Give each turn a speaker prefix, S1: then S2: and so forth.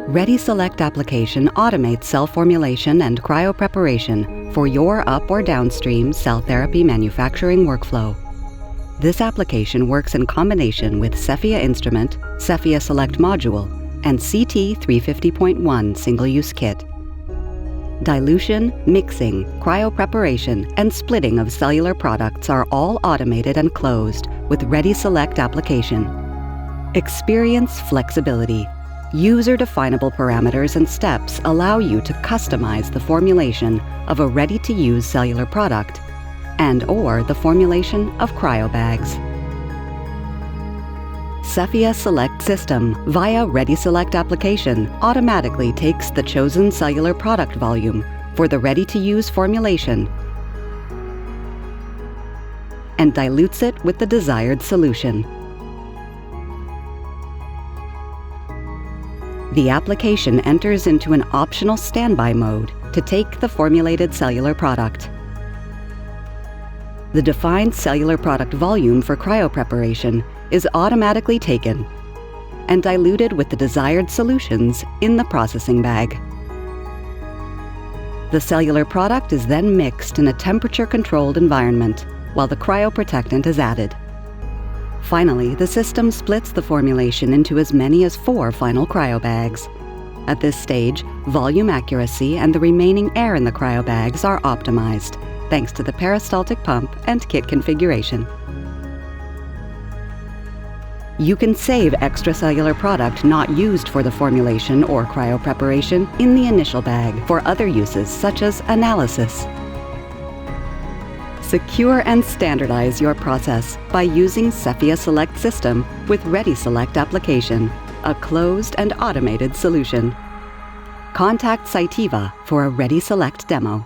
S1: ReadySelect application automates cell formulation and cryopreparation for your up or downstream cell therapy manufacturing workflow. This application works in combination with Sefia instrument, Sefia Select module, and CT 350.1 single-use kit. Dilution, mixing, cryopreparation, and splitting of cellular products are all automated and closed with ReadySelect application. Experience flexibility. User-definable parameters and steps allow you to customize the formulation of a ready-to-use cellular product and/or the formulation of cryobags. Sefia Select system via ReadySelect application automatically takes the chosen cellular product volume for the ready-to-use formulation and dilutes it with the desired solution. The application enters into an optional standby mode to take the formulated cellular product. The defined cellular product volume for cryopreparation is automatically taken and diluted with the desired solutions in the processing bag. The cellular product is then mixed in a temperature-controlled environment while the cryoprotectant is added. Finally, the system splits the formulation into as many as 4 final cryobags. At this stage, volume accuracy and the remaining air in the cryobags are optimized, thanks to the peristaltic pump and kit configuration. You can save extracellular product not used for the formulation or cryopreparation in the initial bag for other uses such as analysis. Secure and standardize your process by using Sefia Select system with ReadySelect application, a closed and automated solution. Contact Cytiva for a ReadySelect demo.